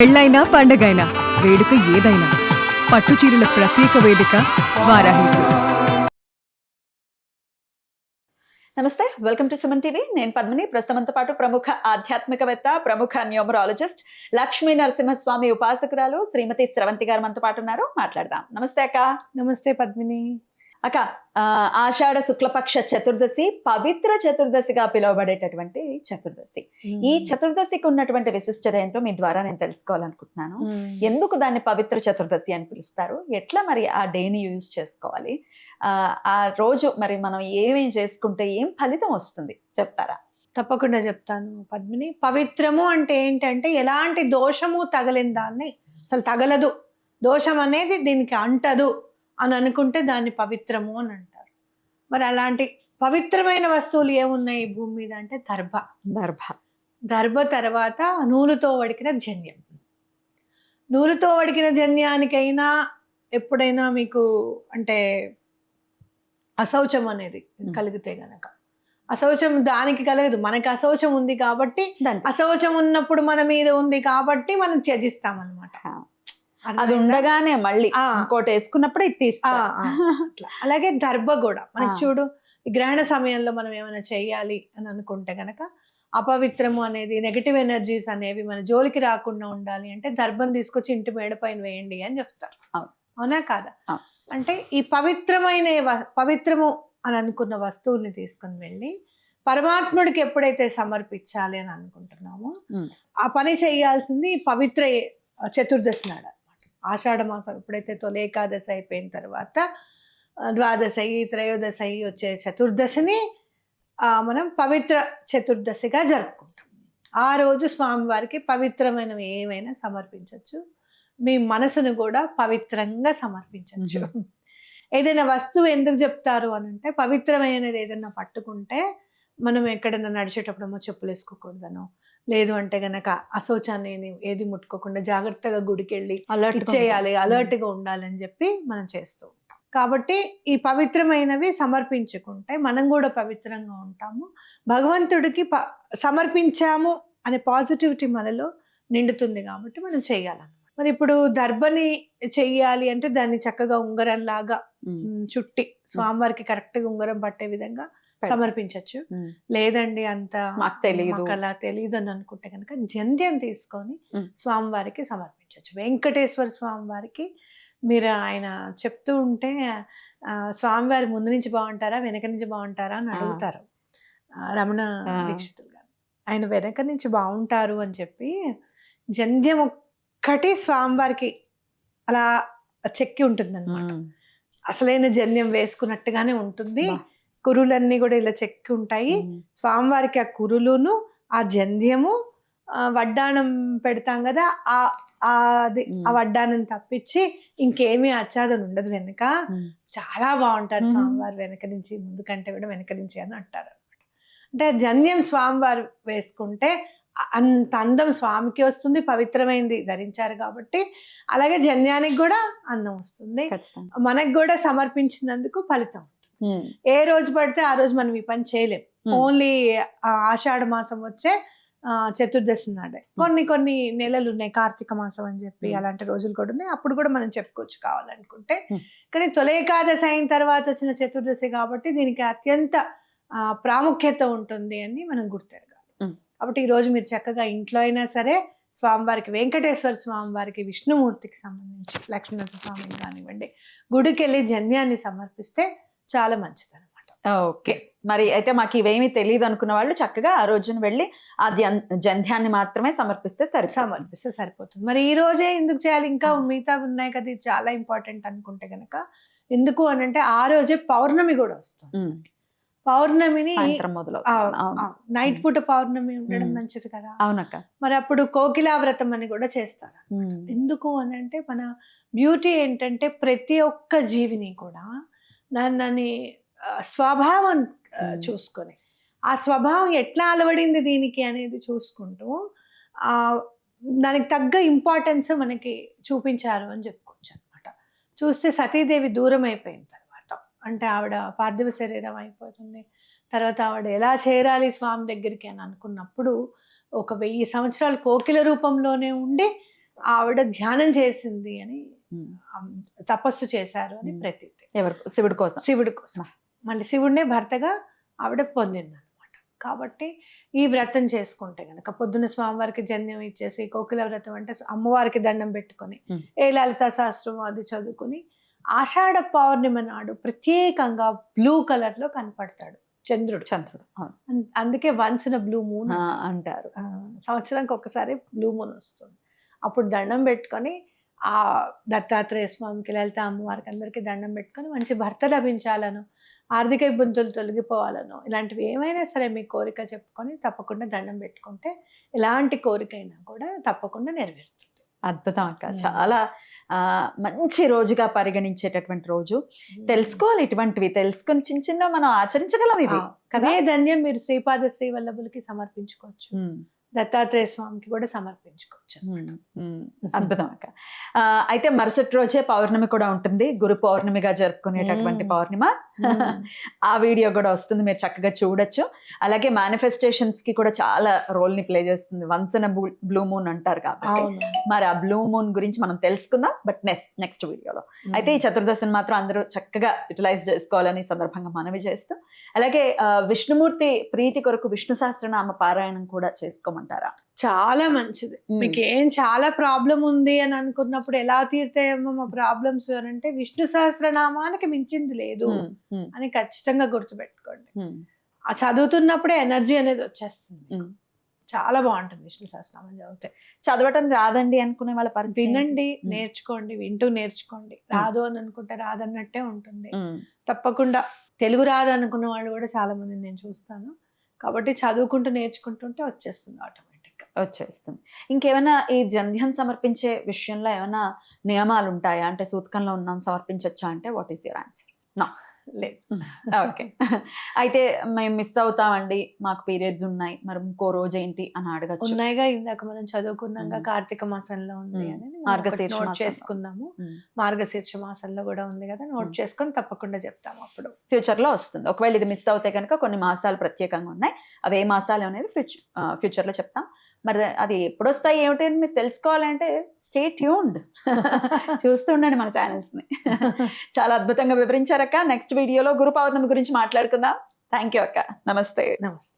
పెళ్ళైనా పండగైనా వేడుక ఏదైనా పట్టు చీరల ప్రత్యేక వేదిక వారాహి సిల్క్స్. నమస్తే, వెల్కమ్ టు సుమన్ టీవీ. నేను పద్మిని. ప్రస్తుతంతో పాటు ప్రముఖ ఆధ్యాత్మికవేత్త, ప్రముఖ న్యూమరాలజిస్ట్, లక్ష్మీ నరసింహస్వామి ఉపాసకురాలు శ్రీమతి స్రవంతి గారు మనతో పాటు ఉన్నారు. మాట్లాడదాం. నమస్తే అక్క. నమస్తే పద్మిని. అక్క, ఆషాఢ శుక్లపక్ష చతుర్దశి పవిత్ర చతుర్దశిగా పిలువబడేటటువంటి చతుర్దశి. ఈ చతుర్దశికి ఉన్నటువంటి విశిష్టత ఏంటో మీ ద్వారా నేను తెలుసుకోవాలనుకుంటున్నాను. ఎందుకు దాన్ని పవిత్ర చతుర్దశి అని పిలుస్తారు, ఎట్లా మరి ఆ డేని యూజ్ చేసుకోవాలి, ఆ రోజు మరి మనం ఏమేం చేసుకుంటే ఏం ఫలితం వస్తుంది చెప్తారా? తప్పకుండా చెప్తాను పద్మిని. పవిత్రము అంటే ఏంటంటే ఎలాంటి దోషము తగలిన దాన్ని, అసలు తగలదు, దోషం అనేది దీనికి అంటదు అని అనుకుంటే దాన్ని పవిత్రము అని అంటారు. మరి అలాంటి పవిత్రమైన వస్తువులు ఏమున్నాయి ఈ భూమి మీద అంటే దర్భ తర్వాత నూలుతో వడికిన జన్యం. నూలుతో వడికిన జన్యానికైనా ఎప్పుడైనా మీకు అంటే అశౌచం అనేది కలిగితే గనక, అశౌచం దానికి కలగదు, మనకి అశౌచం ఉంది కాబట్టి, అశౌచం ఉన్నప్పుడు మన మీద ఉంది కాబట్టి మనం త్యజిస్తాం అనమాట. అది ఉండగానే మళ్ళీ ఇంకోటి వేసుకున్నప్పుడు ఇది తీస్తా. అలాగే దర్భ కూడా మనకి చూడు, ఈ గ్రహణ సమయంలో మనం ఏమైనా చెయ్యాలి అని అనుకుంటే గనక అపవిత్రము అనేది, నెగటివ్ ఎనర్జీస్ అనేవి మన జోలికి రాకుండా ఉండాలి అంటే దర్భం తీసుకొచ్చి ఇంటి మేడ పైన వేయండి అని చెప్తారు. అవునా కాదా? అంటే ఈ పవిత్రము అని అనుకున్న వస్తువుల్ని తీసుకుని వెళ్ళి పరమాత్ముడికి ఎప్పుడైతే సమర్పించాలి అని అనుకుంటున్నామో ఆ పని చేయాల్సింది పవిత్ర చతుర్దశి నాడు. ఆషాఢ మాసం ఎప్పుడైతే తొలి ఏకాదశి అయిపోయిన తర్వాత ద్వాదశి, త్రయోదశి వచ్చే చతుర్దశిని మనం పవిత్ర చతుర్దశిగా జరుపుకుంటాం. ఆ రోజు స్వామివారికి పవిత్రమైనవి ఏమైనా సమర్పించవచ్చు. మీ మనసును కూడా పవిత్రంగా సమర్పించవచ్చు. ఏదైనా వస్తువు ఎందుకు చెప్తారు అని అంటే, పవిత్రమైనది ఏదైనా పట్టుకుంటే మనం ఎక్కడైనా నడిచేటప్పుడేమో చెప్పులు వేసుకోకూడదనో, లేదు అంటే గనక అశౌచాన్ని ఏది ముట్టుకోకుండా జాగ్రత్తగా గుడికి వెళ్ళి ఇచ్చేయాలి, అలర్ట్గా ఉండాలని చెప్పి మనం చేస్తూ ఉంటాం. కాబట్టి ఈ పవిత్రమైనవి సమర్పించుకుంటే మనం కూడా పవిత్రంగా ఉంటాము, భగవంతుడికి సమర్పించాము అనే పాజిటివిటీ మనలో నిండుతుంది. కాబట్టి మనం చెయ్యాలన్నమాట. మరి ఇప్పుడు దర్భని చెయ్యాలి అంటే దాన్ని చక్కగా ఉంగరం లాగా చుట్టి స్వామివారికి కరెక్ట్గా ఉంగరం పట్టే విధంగా సమర్పించవచ్చు. లేదండి అంత అలా తెలియదు అని అనుకుంటే కనుక జంధ్యం తీసుకొని స్వామివారికి సమర్పించవచ్చు. వెంకటేశ్వర స్వామివారికి మీరు ఆయన చెప్తూ ఉంటే స్వామివారి ముందు నుంచి బాగుంటారా వెనక నుంచి బాగుంటారా అని అడుగుతారు రమణ దీక్షితులు గారు. ఆయన వెనక నుంచి బాగుంటారు అని చెప్పి జంధ్యం ఒక్కటి స్వామివారికి అలా చెక్కి ఉంటుంది అనమాట. అసలైన జంధ్యం వేసుకున్నట్టుగానే ఉంటుంది. కురులన్నీ కూడా ఇలా చెక్కి ఉంటాయి. స్వామివారికి ఆ కురులును ఆ జంధ్యము వడ్డాణం పెడతాం కదా, ఆ వడ్డానం తప్పించి ఇంకేమీ ఆచ్ఛాదన ఉండదు వెనక. చాలా బాగుంటారు స్వామివారు వెనక నుంచి, ముందు కంటే కూడా వెనక నుంచి అని అంటారు అనమాట. అంటే జంధ్యం స్వామివారు వేసుకుంటే అంత అందం స్వామికి వస్తుంది, పవిత్రమైంది ధరించారు కాబట్టి. అలాగే జంధ్యానికి కూడా అందం వస్తుంది, మనకు కూడా సమర్పించినందుకు ఫలితం. ఏ రోజు పడితే ఆ రోజు మనం ఈ పని చేయలేం. ఓన్లీ ఆషాఢ మాసం వచ్చే చతుర్దశి నాడే. కొన్ని నెలలు ఉన్నాయి, కార్తీక మాసం అని చెప్పి అలాంటి రోజులు కూడా ఉన్నాయి, అప్పుడు కూడా మనం చెప్పుకోవచ్చు కావాలనుకుంటే. కానీ తొలి ఏకాదశి అయిన తర్వాత వచ్చిన చతుర్దశి కాబట్టి దీనికి అత్యంత ప్రాముఖ్యత ఉంటుంది అని మనం గుర్తెరగాలి. కాబట్టి ఈ రోజు మీరు చక్కగా ఇంట్లో అయినా సరే స్వామివారికి, వెంకటేశ్వర స్వామివారికి, విష్ణుమూర్తికి సంబంధించి లక్ష్మీనరసింహస్వామిని కానివ్వండి, గుడికి వెళ్ళి జంధ్యాన్ని సమర్పిస్తే చాలా మంచిది అనమాట. ఓకే, మరి అయితే మాకు ఇవేమీ తెలియదు అనుకున్న వాళ్ళు చక్కగా ఆ రోజున వెళ్ళి ఆ జంధ్యాన్ని మాత్రమే సమర్పిస్తే సరిపోతుంది. మరి ఈ రోజే ఎందుకు చేయాలి, ఇంకా మిగతా ఉన్నాయి కదా, ఇది చాలా ఇంపార్టెంట్ అనుకుంటే గనక ఎందుకు అని అంటే, ఆ రోజే పౌర్ణమి కూడా వస్తుంది. పౌర్ణమిని నైట్ పూట పౌర్ణమి ఉండడం మంచిది కదా. అవునక్క. మరి అప్పుడు కోకిలావ్రతం అని కూడా చేస్తారు. ఎందుకు అని అంటే, మన బ్యూటీ ఏంటంటే ప్రతి ఒక్క జీవిని కూడా దాన్ని స్వభావం చూసుకొని, ఆ స్వభావం ఎట్లా అలవడింది దీనికి అనేది చూసుకుంటూ దానికి తగ్గ ఇంపార్టెన్స్ మనకి చూపించారు అని చెప్పుకోవచ్చు అనమాట. చూస్తే సతీదేవి దూరం అయిపోయిన తర్వాత, అంటే ఆవిడ పార్థివ శరీరం అయిపోతుంది, తర్వాత ఆవిడ ఎలా చేరాలి స్వామి దగ్గరికి అని అనుకున్నప్పుడు 1000 సంవత్సరాలు కోకిల రూపంలోనే ఉండి ఆవిడ ధ్యానం చేసింది అని ఉమ్. తపస్సు చేశారు అని ఉమ్. ప్రతీతి. ఎవరు? శివుడి కోసం. శివుడి కోసం, మళ్ళీ శివుడినే భర్తగా ఆవిడ పొందింది అనమాట. కాబట్టి ఈ వ్రతం చేసుకుంటే గనక పొద్దున స్వామివారికి జన్యం ఇచ్చేసి కోకిల వ్రతం అంటే అమ్మవారికి దండం పెట్టుకొని ఉమ్. ఏ లలితా సహస్రం అది చదువుకుని ఆషాఢ పౌర్ణిమ నాడు ప్రత్యేకంగా బ్లూ కలర్ లో కనపడతాడు చంద్రుడు. చంద్రుడు, అవును. అందుకే వన్స్ ఇన్ బ్లూ మూన్ అంటారు. సంవత్సరానికి ఒకసారి బ్లూ మూన్ వస్తుంది. అప్పుడు దండం పెట్టుకొని ఆ దత్తాత్రేయ స్వామికి, లలిత అమ్మవారికి అందరికీ దండం పెట్టుకొని మంచి భర్త లభించాలను, ఆర్థిక ఇబ్బందులు తొలగిపోవాలను, ఇలాంటివి ఏమైనా సరే మీ కోరిక చెప్పుకొని తప్పకుండా దండం పెట్టుకుంటే ఎలాంటి కోరికైనా కూడా తప్పకుండా నెరవేరుతుంది. అద్భుతం అక్క. చాలా మంచి రోజుగా పరిగణించేటటువంటి రోజు. తెలుసుకోవాలి, ఇటువంటివి తెలుసుకొని చిన్న చిన్న మనం ఆచరించగలం ఇవి కదా. అదే ధన్యం మీరు శ్రీపాద శ్రీవల్లభులకి సమర్పించుకోవచ్చు, దత్తాత్రేయ స్వామికి కూడా సమర్పించుకోవచ్చు. అద్భుతం అక్క. అయితే మరుసటి రోజే పౌర్ణమి కూడా ఉంటుంది, గురు పౌర్ణమిగా జరుపుకునేటటువంటి పౌర్ణిమ. ఆ వీడియో కూడా వస్తుంది, మీరు చక్కగా చూడొచ్చు. అలాగే మేనిఫెస్టేషన్స్ కి కూడా చాలా రోల్ ని ప్లే చేస్తుంది. వన్స్ ఇన్ బ్లూ మూన్ అంటారు కాబట్టి మరి ఆ బ్లూ మూన్ గురించి మనం తెలుసుకుందాం, బట్ నెక్స్ట్ వీడియోలో. అయితే ఈ చతుర్దశిని మాత్రం అందరూ చక్కగా యూటిలైజ్ చేసుకోవాలని సందర్భంగా మనవి చేస్తూ, అలాగే విష్ణుమూర్తి ప్రీతి కొరకు విష్ణు సహస్రనామ పారాయణం కూడా చేసుకోమంటారా? చాలా మంచిది. మీకు ఏం చాలా ప్రాబ్లం ఉంది అని అనుకున్నప్పుడు ఎలా తీరుతాయేమో మా ప్రాబ్లమ్స్ అని అంటే విష్ణు సహస్రనామానికి మించింది లేదు అని ఖచ్చితంగా గుర్తుపెట్టుకోండి. ఆ చదువుతున్నప్పుడే ఎనర్జీ అనేది వచ్చేస్తుంది. చాలా బాగుంటుంది విష్ణు సహస్రనామం చదివితే. చదవటం రాదండి అనుకునే వాళ్ళ పరిస్థితి వినండి, నేర్చుకోండి, వింటూ నేర్చుకోండి. రాదు అని అనుకుంటే రాదన్నట్టే ఉంటుంది. తప్పకుండా తెలుగు రాదు అనుకున్న వాళ్ళు కూడా చాలా మంది నేను చూస్తాను. కాబట్టి చదువుకుంటూ నేర్చుకుంటుంటే వచ్చేస్తుంది, ఆటోమేటిక్ గా వచ్చేస్తుంది. ఇంకేమైనా ఈ జంధ్యం సమర్పించే విషయంలో ఏమైనా నియమాలు ఉంటాయా? అంటే సూతకంలో ఉన్నాం సమర్పించొచ్చా అంటే what is your answer? No, లేదు. ఓకే. అయితే మేము మిస్ అవుతామండి, మాకు పీరియడ్స్ ఉన్నాయి, మరి ఇంకో రోజు ఏంటి అని అడగచ్చు. ఉన్నాయిగా, ఇందాక మనం చదువుకున్నాక కార్తీక మాసంలో ఉంది అని మార్గశీర్ష నోట్ మాసంలో. చేసుకున్నాము. మార్గశీర్ష మాసంలో కూడా ఉంది కదా, నోట్ చేసుకొని తప్పకుండా చెప్తాము అప్పుడు. ఫ్యూచర్ లో వస్తుంది. ఒకవేళ ఇది మిస్ అవుతే కనుక కొన్ని మాసాలు ప్రత్యేకంగా ఉన్నాయి, అవి ఏ మాసాలు అనేది ఫ్యూచర్ లో చెప్తాం. మరి అది ఎప్పుడు వస్తాయి ఏమిటి అని మీరు తెలుసుకోవాలంటే స్టే ట్యూన్డ్. చూస్తూ ఉండండి మన ఛానల్స్ ని. చాలా అద్భుతంగా వివరించారక్క. నెక్స్ట్ వీడియోలో గురు పౌర్ణమి గురించి మాట్లాడుకుందాం. థ్యాంక్ యూ అక్క. నమస్తే. నమస్తే.